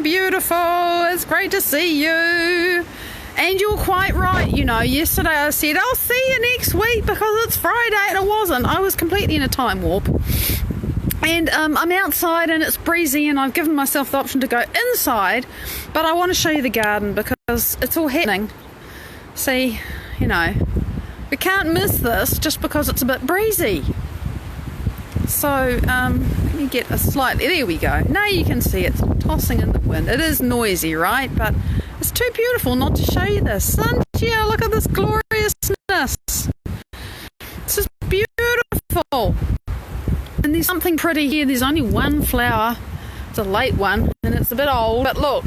beautiful. It's great to see you. And you're quite right. You know, yesterday I said, I'll see you next week because it's Friday, and it wasn't. I was completely in a time warp. And I'm outside and it's breezy, and I've given myself the option to go inside, but I want to show you the garden because it's all happening. See, you know, we can't miss this just because it's a bit breezy. So let me get a slightly, there we go. Now you can see it's tossing in the wind. It is noisy, right? But it's too beautiful not to show you this. Cynthia, look at this gloriousness. This is beautiful. And there's something pretty here. There's only one flower. It's a late one and it's a bit old. But look,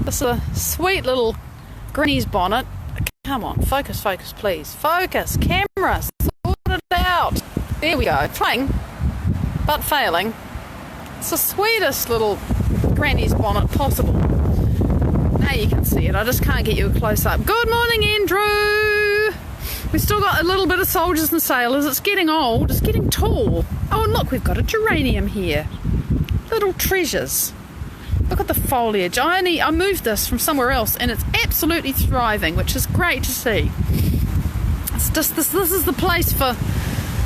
this is a sweet little granny's bonnet. Come on, focus, please. Focus, camera, sort it out. There we go. Trying, but failing. It's the sweetest little granny's bonnet possible. Now you can see it. I just can't get you a close-up. Good morning, Andrew. We've still got a little bit of soldiers and sailors. It's getting old. It's getting tall. Oh, and look, we've got a geranium here. Little treasures. Look at the foliage. I moved this from somewhere else, and it's absolutely thriving, which is great to see. It's just this is the place for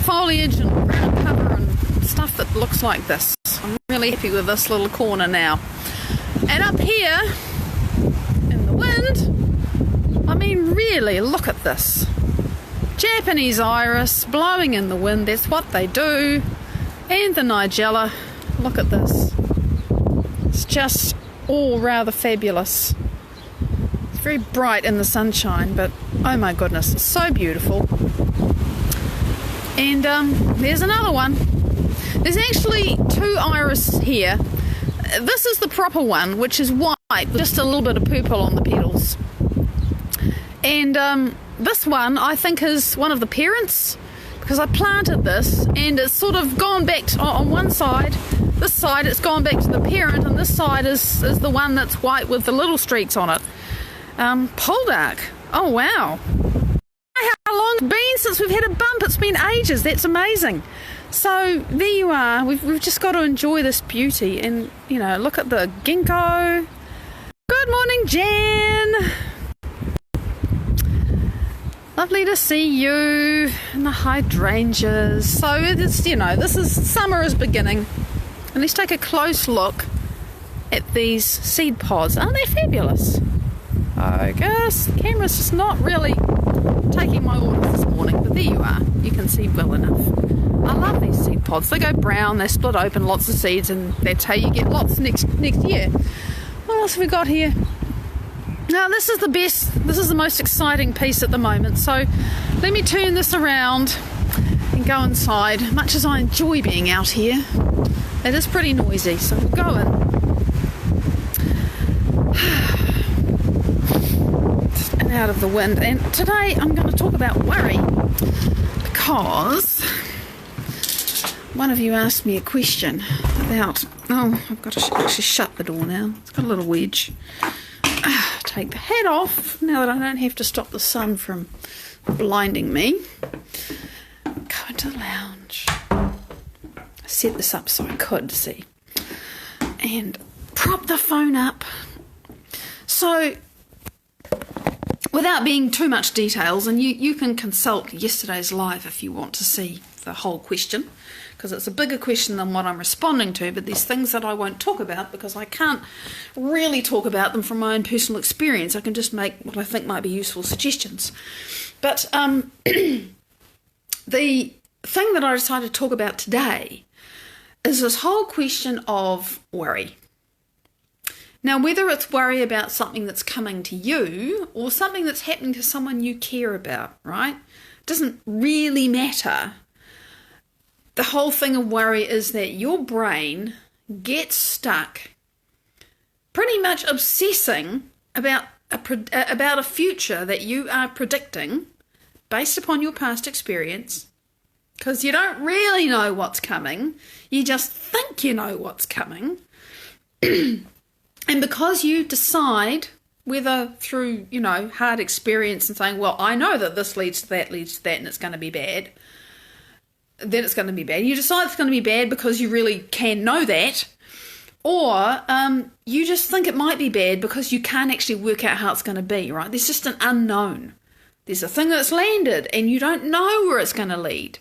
foliage and ground cover and stuff that looks like this. I'm really happy with this little corner now. And up here in the wind, I mean, really, look at this. Japanese iris blowing in the wind, that's what they do. And the nigella, look at this. It's just all rather fabulous. It's very bright in the sunshine, but oh my goodness, it's so beautiful. And there's another one. There's actually two iris here. This is the proper one, which is white with just a little bit of purple on the petals. And this one, I think, is one of the parents, because I planted this and it's sort of gone back to, on one side, this side it's gone back to the parent, and this side is the one that's white with the little streaks on it. Poldark. Oh wow. How long it's been since we've had a bump? It's been ages. That's amazing. So there you are. We've just got to enjoy this beauty, and you know, look at the ginkgo. Good morning, Jan. Lovely to see you. And the hydrangeas. So it's, you know, this is summer is beginning. And let's take a close look at these seed pods. Aren't they fabulous? Focus. The camera's just not really taking my orders this morning, but there you are. You can see well enough. I love these seed pods. They go brown, they split open, lots of seeds, and that's how you get lots next year. What else have we got here? Now this is the best, this is the most exciting piece at the moment. So let me turn this around and go inside. Much as I enjoy being out here, it is pretty noisy, so we'll go in. And out of the wind. And today I'm going to talk about worry, because one of you asked me a question about, oh, I've got to actually shut the door now. It's got a little wedge. Take the hat off now that I don't have to stop the sun from blinding me. Go into the lounge. I set this up so I could see. And prop the phone up. So, without being too much details, and you can consult yesterday's live if you want to see the whole question, because it's a bigger question than what I'm responding to, but there's things that I won't talk about because I can't really talk about them from my own personal experience. I can just make what I think might be useful suggestions. But the thing that I decided to talk about today is this whole question of worry. Now, whether it's worry about something that's coming to you or something that's happening to someone you care about, right? It doesn't really matter. The whole thing of worry is that your brain gets stuck pretty much obsessing about a future that you are predicting based upon your past experience, because you don't really know what's coming. You just think you know what's coming. And because you decide, whether through, you know, hard experience and saying, well, I know that this leads to that, and it's going to be bad, then it's going to be bad. You decide it's going to be bad because you really can know that, Or you just think it might be bad because you can't actually work out how it's going to be, right? There's just an unknown. There's a thing that's landed and you don't know where it's going to lead.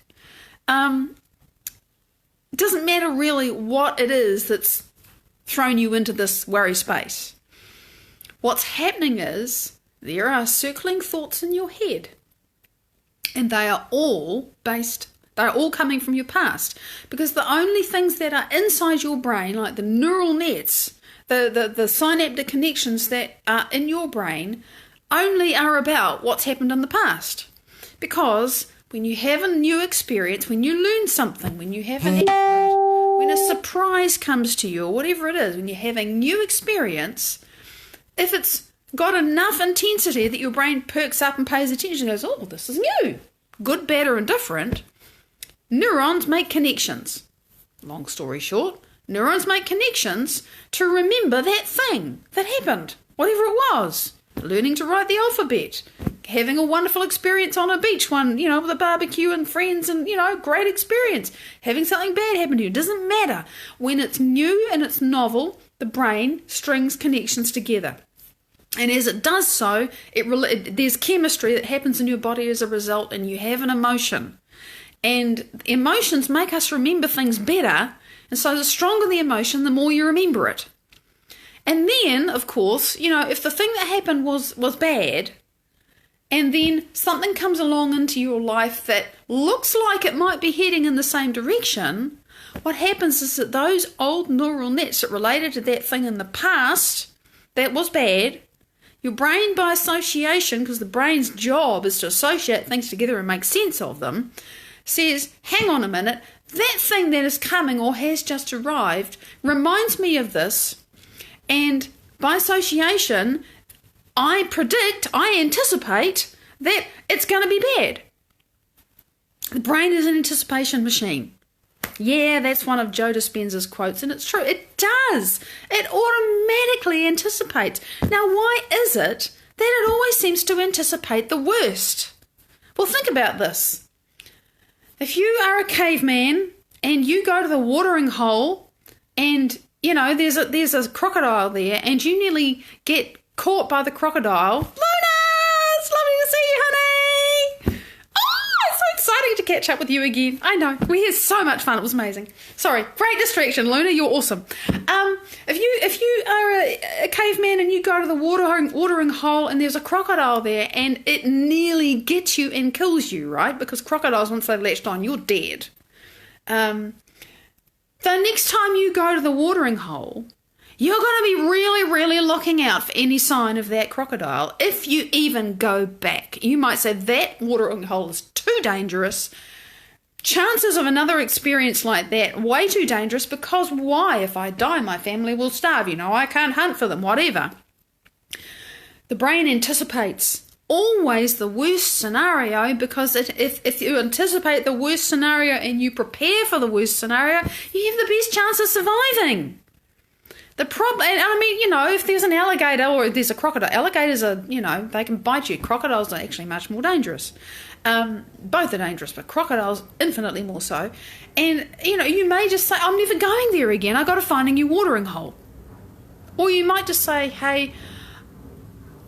It doesn't matter really what it is that's thrown you into this worry space. What's happening is there are circling thoughts in your head, and they are all coming from your past, because the only things that are inside your brain, like the neural nets, the synaptic connections that are in your brain, only are about what's happened in the past. Because when you have a new experience, when you learn something, when you have an episode, when a surprise comes to you, or whatever it is, when you have a new experience, if it's got enough intensity that your brain perks up and pays attention and goes, oh, this is new, good, bad, or indifferent, neurons make connections. Long story short, neurons make connections to remember that thing that happened, whatever it was. Learning to write the alphabet, having a wonderful experience on a beach one, with a barbecue and friends and, great experience. Having something bad happen to you. It doesn't matter. When it's new and it's novel, the brain strings connections together. And as it does so, there's chemistry that happens in your body as a result, and you have an emotion. And emotions make us remember things better, and so the stronger the emotion, the more you remember it. And then, of course, if the thing that happened was bad, and then something comes along into your life that looks like it might be heading in the same direction, what happens is that those old neural nets that related to that thing in the past that was bad, your brain by association, because the brain's job is to associate things together and make sense of them, says, hang on a minute, that thing that is coming or has just arrived reminds me of this, and by association, I anticipate that it's going to be bad. The brain is an anticipation machine. Yeah, that's one of Joe Dispenza's quotes, and it's true. It does. It automatically anticipates. Now, why is it that it always seems to anticipate the worst? Well, think about this. If you are a caveman and you go to the watering hole and, there's a crocodile there and you nearly get caught by the crocodile. Luna, it's lovely to see you, honey. Oh, it's so exciting to catch up with you again. I know, we had so much fun. It was amazing. Sorry, great distraction, Luna. You're awesome. If you are a caveman and you go to the watering hole and there's a crocodile there and it nearly gets you and kills you, right? Because crocodiles, once they've latched on, you're dead. The next time you go to the watering hole, you're going to be really, really looking out for any sign of that crocodile. If you even go back, you might say that watering hole is too dangerous. Chances of another experience like that, way too dangerous, because why? If I die, my family will starve. I can't hunt for them, whatever. The brain anticipates always the worst scenario, because if you anticipate the worst scenario and you prepare for the worst scenario, you have the best chance of surviving. The problem, if there's an alligator or there's a crocodile, alligators are, they can bite you. Crocodiles are actually much more dangerous. Both are dangerous, but crocodiles infinitely more so. And, you may just say, I'm never going there again. I've got to find a new watering hole. Or you might just say, hey,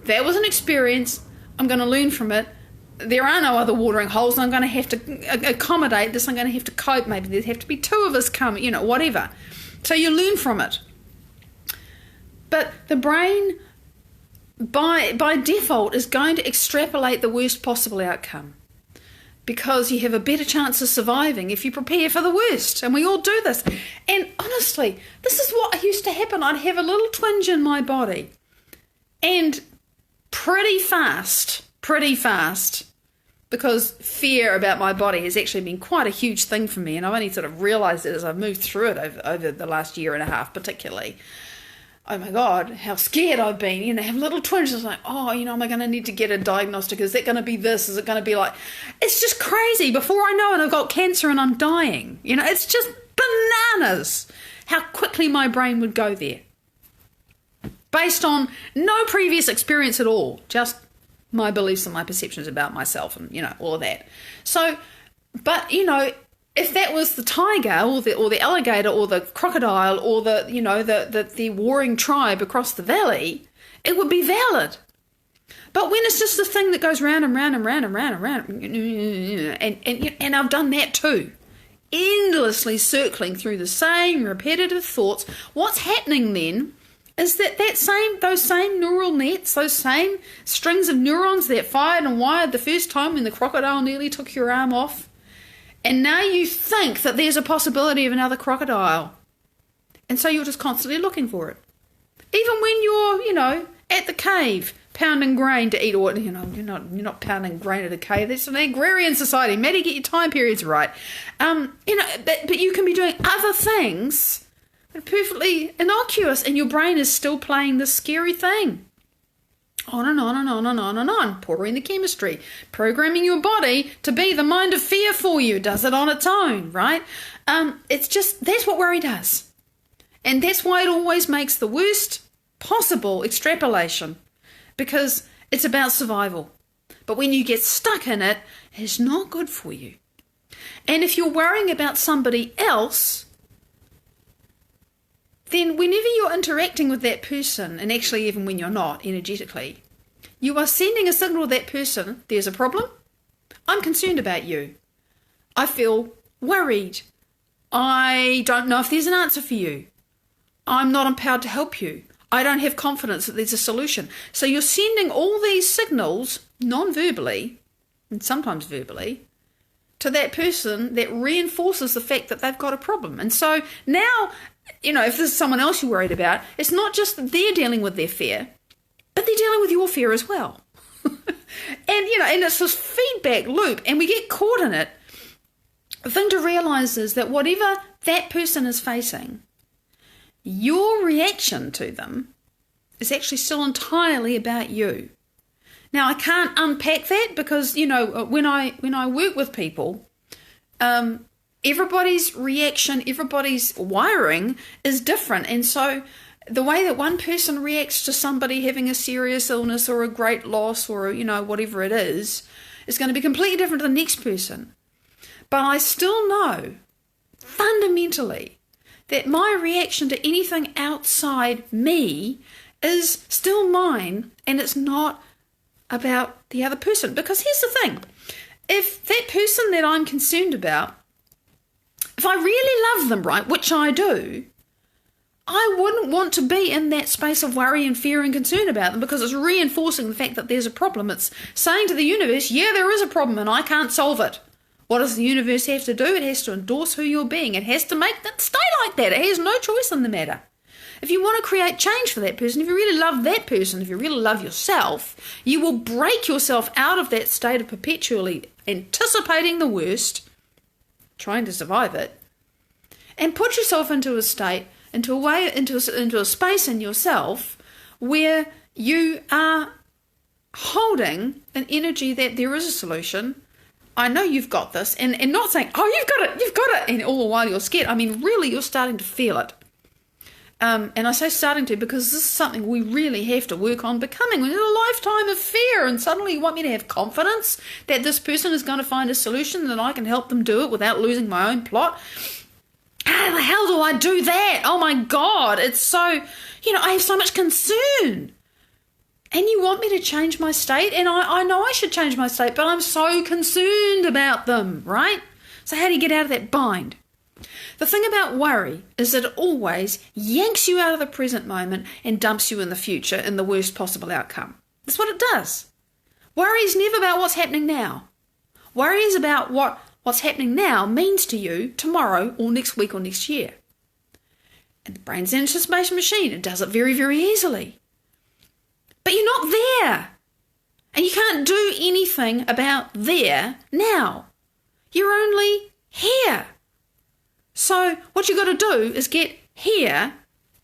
that was an experience. I'm going to learn from it. There are no other watering holes. I'm going to have to accommodate this. I'm going to have to cope. Maybe there'd have to be two of us come, whatever. So you learn from it. But the brain, by default, is going to extrapolate the worst possible outcome, because you have a better chance of surviving if you prepare for the worst. And we all do this. And honestly, this is what used to happen. I'd have a little twinge in my body. And pretty fast, because fear about my body has actually been quite a huge thing for me. And I've only sort of realised it as I've moved through it over the last year and a half particularly. Oh my God, how scared I've been, have little twinges like, am I going to need to get a diagnostic? Is that going to be this? Is it going to be like, it's just crazy. Before I know it, I've got cancer and I'm dying. It's just bananas how quickly my brain would go there. Based on no previous experience at all, just my beliefs and my perceptions about myself and, all of that. So, but, if that was the tiger or the alligator or the crocodile or the warring tribe across the valley, it would be valid. But when it's just the thing that goes round and round and round and round and round, and I've done that too, endlessly circling through the same repetitive thoughts, what's happening then is those same neural nets, those same strings of neurons that fired and wired the first time when the crocodile nearly took your arm off, and now you think that there's a possibility of another crocodile. And so you're just constantly looking for it. Even when you're, at the cave, pounding grain to eat, or, you're not pounding grain at a cave. It's an agrarian society. Maddie, get your time periods right. But you can be doing other things that are perfectly innocuous, and your brain is still playing this scary thing. On and on and on and on and on, pouring the chemistry, programming your body to be the mind of fear for you. Does it on its own, right? That's what worry does. And that's why it always makes the worst possible extrapolation, because it's about survival. But when you get stuck in it, it's not good for you. And if you're worrying about somebody else, then whenever you're interacting with that person, and actually even when you're not energetically, you are sending a signal to that person, there's a problem, I'm concerned about you, I feel worried, I don't know if there's an answer for you, I'm not empowered to help you, I don't have confidence that there's a solution. So you're sending all these signals, non-verbally, and sometimes verbally, to that person that reinforces the fact that they've got a problem. And so now, if this is someone else you're worried about, it's not just that they're dealing with their fear, but they're dealing with your fear as well. and it's this feedback loop, and we get caught in it. The thing to realise is that whatever that person is facing, your reaction to them is actually still entirely about you. Now, I can't unpack that because, when I work with people, everybody's reaction, everybody's wiring is different. And so the way that one person reacts to somebody having a serious illness or a great loss or, whatever it is going to be completely different to the next person. But I still know fundamentally that my reaction to anything outside me is still mine, and it's not about the other person. Because here's the thing, if that person that I'm concerned about, if I really love them, right, which I do, I wouldn't want to be in that space of worry and fear and concern about them, because it's reinforcing the fact that there's a problem. It's saying to the universe, yeah, there is a problem and I can't solve it. What does the universe have to do? It has to endorse who you're being. It has to make that stay like that. It has no choice in the matter. If you want to create change for that person, if you really love that person, if you really love yourself, you will break yourself out of that state of perpetually anticipating the worst, trying to survive it, and put yourself into a state, into a space in yourself where you are holding an energy that there is a solution. I know you've got this, and not saying, oh, you've got it, and all the while you're scared. I mean, really, you're starting to feel it. And I say starting to because this is something we really have to work on becoming. We're in a lifetime of fear, and suddenly you want me to have confidence that this person is going to find a solution and that I can help them do it without losing my own plot. How the hell do I do that? Oh my God, it's so, I have so much concern. And you want me to change my state? And I know I should change my state, but I'm so concerned about them, right? So how do you get out of that bind? The thing about worry is that it always yanks you out of the present moment and dumps you in the future in the worst possible outcome. That's what it does. Worry is never about what's happening now. Worry is about what's happening now means to you tomorrow or next week or next year. And the brain's an anticipation machine. It does it very, very easily. But you're not there. And you can't do anything about there now. You're only here. So what you've got to do is get here,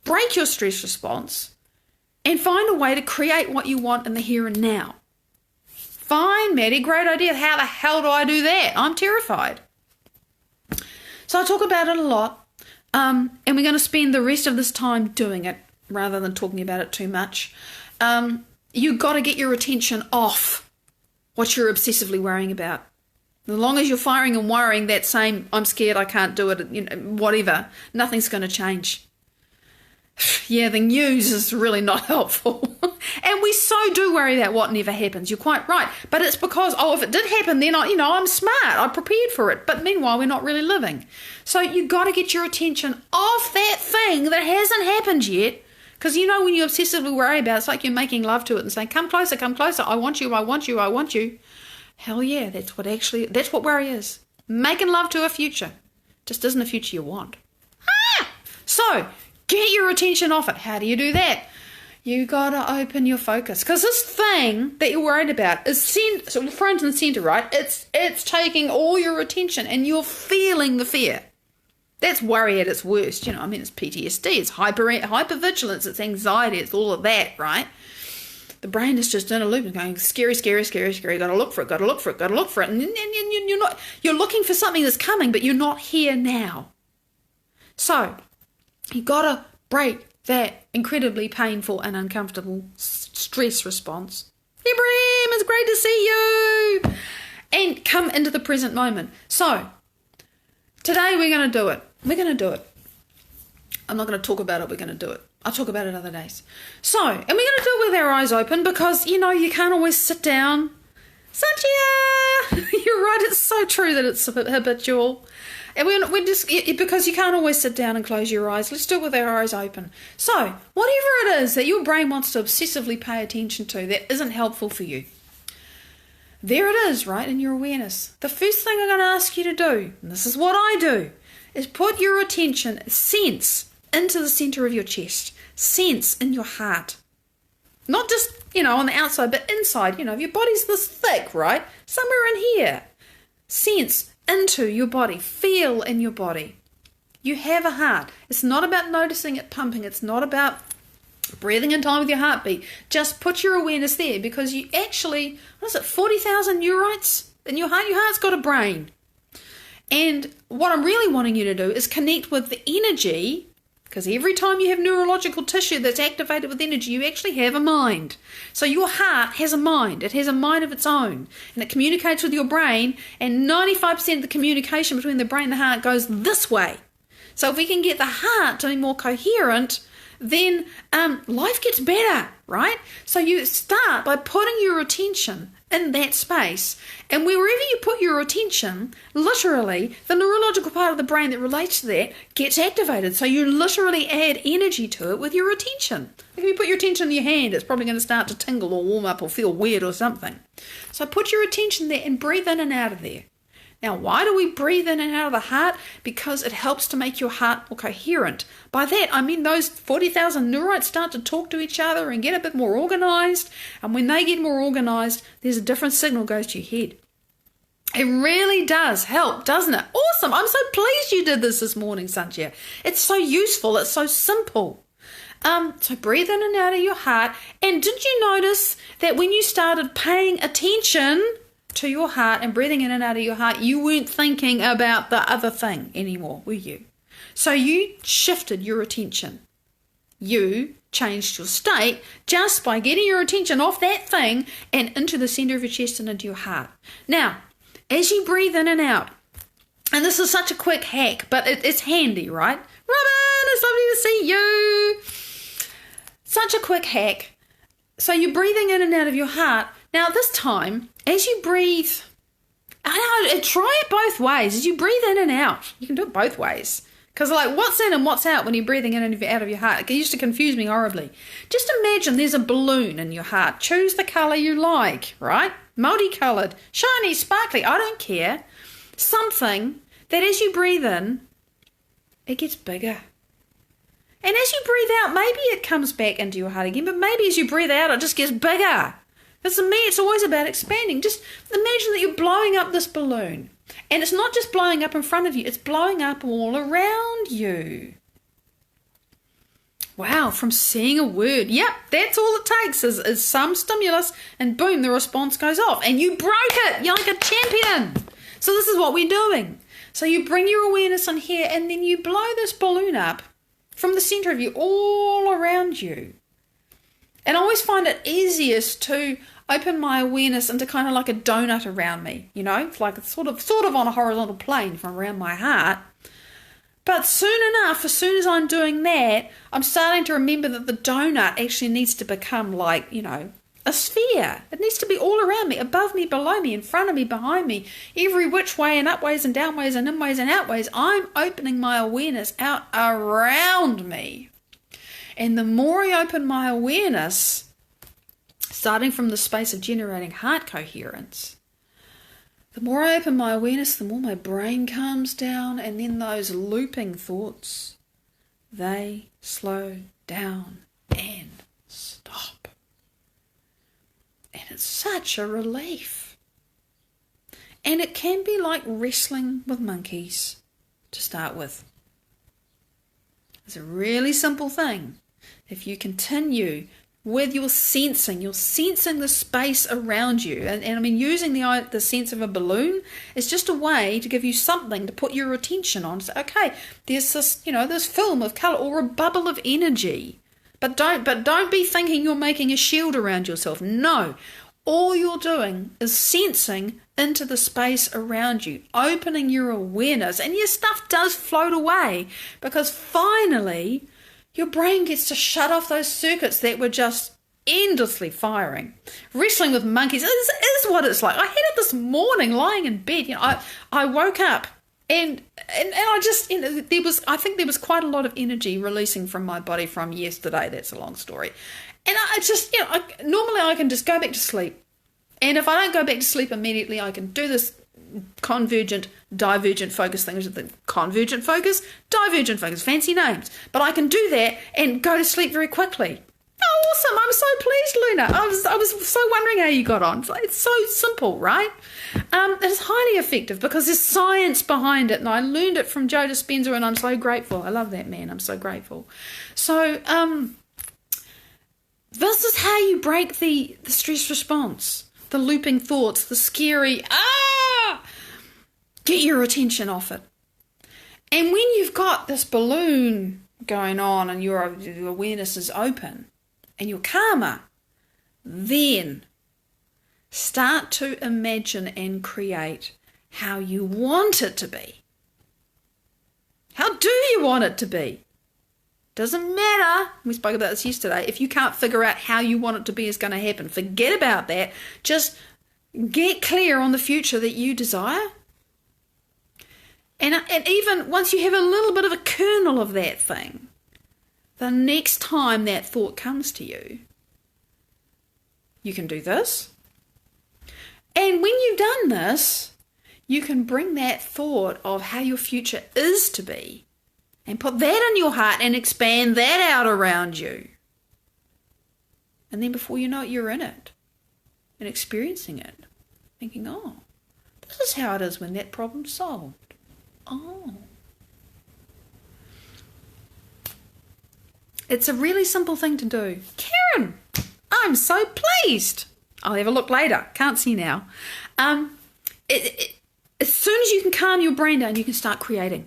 break your stress response, and find a way to create what you want in the here and now. Fine, Maddie, great idea. How the hell do I do that? I'm terrified. So I talk about it a lot, and we're going to spend the rest of this time doing it rather than talking about it too much. You've got to get your attention off what you're obsessively worrying about. As long as you're firing and worrying that same, I'm scared, I can't do it, whatever, nothing's going to change. Yeah, the news is really not helpful. And we so do worry about what never happens. You're quite right. But it's because, if it did happen, then I'm smart. I prepared for it. But meanwhile, we're not really living. So you got to get your attention off that thing that hasn't happened yet. Because when you obsessively worry about it, it's like you're making love to it and saying, come closer, I want you, I want you, I want you. Hell yeah, that's what worry is. Making love to a future. Just isn't a future you want. So, get your attention off it. How do you do that? You got to open your focus. Because this thing that you're worried about is front and center, right? It's taking all your attention and you're feeling the fear. That's worry at its worst. It's PTSD, it's hypervigilance, it's anxiety, it's all of that, right? The brain is just in a loop and going, scary, scary, scary, scary, gotta look for it. And you're looking for something that's coming, but you're not here now. So, you gotta break that incredibly painful and uncomfortable stress response. Ibrahim, it's great to see you! And come into the present moment. So, today we're going to do it. I'm not going to talk about it, we're going to do it. I'll talk about it other days. So, and we're going to do it with our eyes open because, you can't always sit down. Satya! You're right, it's so true that it's habitual. And we're just, because you can't always sit down and close your eyes, let's do it with our eyes open. So, whatever it is that your brain wants to obsessively pay attention to that isn't helpful for you, there it is, right, in your awareness. The first thing I'm going to ask you to do, and this is what I do, is put your attention, sense, into the center of your chest. Sense in your heart. Not just, on the outside, but inside. Your body's this thick, right? Somewhere in here. Sense into your body. Feel in your body. You have a heart. It's not about noticing it pumping. It's not about breathing in time with your heartbeat. Just put your awareness there because you actually, 40,000 neurites in your heart? Your heart's got a brain. And what I'm really wanting you to do is connect with the energy, because every time you have neurological tissue that's activated with energy, you actually have a mind. So your heart has a mind. It has a mind of its own. And it communicates with your brain, and 95% of the communication between the brain and the heart goes this way. So if we can get the heart to be more coherent, then life gets better, right? So you start by putting your attention in that space, and wherever you put your attention, literally the neurological part of the brain that relates to that gets activated. So you literally add energy to it with your attention. If you put your attention in your hand, it's probably going to start to tingle or warm up or feel weird or something. So put your attention there and breathe in and out of there. Now, why do we breathe in and out of the heart? Because it helps to make your heart more coherent. By that, I mean those 40,000 neurites start to talk to each other and get a bit more organized. And when they get more organized, there's a different signal goes to your head. It really does help, doesn't it? Awesome. I'm so pleased you did this morning, Sanjay. It's so useful. It's so simple. So breathe in and out of your heart. And did you notice that when you started paying attention to your heart and breathing in and out of your heart, you weren't thinking about the other thing anymore, were you? So you shifted your attention. You changed your state just by getting your attention off that thing and into the center of your chest and into your heart. Now, as you breathe in and out, and this is such a quick hack, but it's handy, right? Robin, it's lovely to see you. Such a quick hack. So you're breathing in and out of your heart. Now this time, as you breathe, try it both ways. As you breathe in and out, you can do it both ways. Because what's in and what's out when you're breathing in and out of your heart? It used to confuse me horribly. Just imagine there's a balloon in your heart. Choose the colour you like, right? Multicoloured, shiny, sparkly, I don't care. Something that as you breathe in, it gets bigger. And as you breathe out, maybe it comes back into your heart again, but maybe as you breathe out, it just gets bigger. Because to me, it's always about expanding. Just imagine that you're blowing up this balloon. And it's not just blowing up in front of you, it's blowing up all around you. Wow, from seeing a word. Yep, that's all it takes is some stimulus, and boom, the response goes off. And you broke it. You're like a champion. So this is what we're doing. So you bring your awareness in here, and then you blow this balloon up from the center of you all around you. And I always find it easiest to open my awareness into kind of like a donut around me, you know, it's like it's sort of on a horizontal plane from around my heart. But soon enough, as soon as I'm doing that, I'm starting to remember that the donut actually needs to become like, you know, a sphere. It needs to be all around me, above me, below me, in front of me, behind me, every which way and upways and downways and inways and outways. I'm opening my awareness out around me. And the more I open my awareness, starting from the space of generating heart coherence, the more I open my awareness, the more my brain calms down, and then those looping thoughts, they slow down and stop. And it's such a relief. And it can be like wrestling with monkeys to start with. It's a really simple thing. If you continue with your sensing, you're sensing the space around you. And I mean, using the sense of a balloon is just a way to give you something to put your attention on. So, okay, there's this, you know, this film of colour or a bubble of energy. But don't be thinking you're making a shield around yourself. No. All you're doing is sensing into the space around you, opening your awareness, and your stuff does float away because finally your brain gets to shut off those circuits that were just endlessly firing. Wrestling with monkeys is what it's like. I had it this morning lying in bed. You know, I woke up and I just, you know, I think there was quite a lot of energy releasing from my body from yesterday. That's a long story. And I just, you know, normally I can just go back to sleep. And if I don't go back to sleep immediately, I can do this convergent, divergent focus thing. The convergent focus, divergent focus, fancy names. But I can do that and go to sleep very quickly. Oh, awesome. I'm so pleased, Luna. I was so wondering how you got on. It's so simple, right? It's highly effective because there's science behind it. And I learned it from Joe Dispenza and I'm so grateful. I love that man. I'm so grateful. So, this is how you break the stress response, the looping thoughts, the scary, get your attention off it. And when you've got this balloon going on and your awareness is open and you're calmer, then start to imagine and create how you want it to be. How do you want it to be? Doesn't matter, we spoke about this yesterday, if you can't figure out how you want it to be is going to happen. Forget about that. Just get clear on the future that you desire. And even once you have a little bit of a kernel of that thing, the next time that thought comes to you, you can do this. And when you've done this, you can bring that thought of how your future is to be and put that in your heart and expand that out around you. And then before you know it, you're in it and experiencing it, thinking, oh, this is how it is when that problem's solved. Oh. It's a really simple thing to do. Karen, I'm so pleased. I'll have a look later. Can't see now. As soon as you can calm your brain down, you can start creating.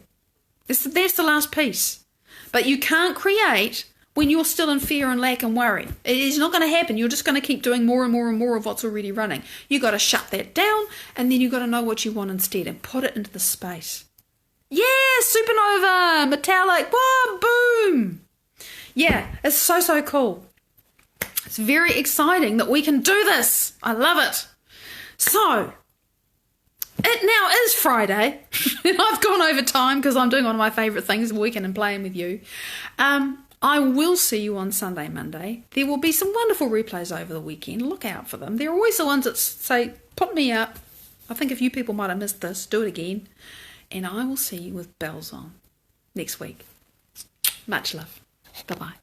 That's the last piece. But you can't create when you're still in fear and lack and worry. It is not going to happen. You're just going to keep doing more and more and more of what's already running. You've got to shut that down, and then you've got to know what you want instead and put it into the space. Yeah, supernova, metallic, whoa, boom. Yeah, it's so cool. It's very exciting that we can do this. I love it. So, it now is Friday, and I've gone over time because I'm doing one of my favourite things, weekend and playing with you. I will see you on Sunday, Monday. There will be some wonderful replays over the weekend. Look out for them. They're always the ones that say, put me up. I think a few people might have missed this. Do it again. And I will see you with bells on next week. Much love. Bye-bye.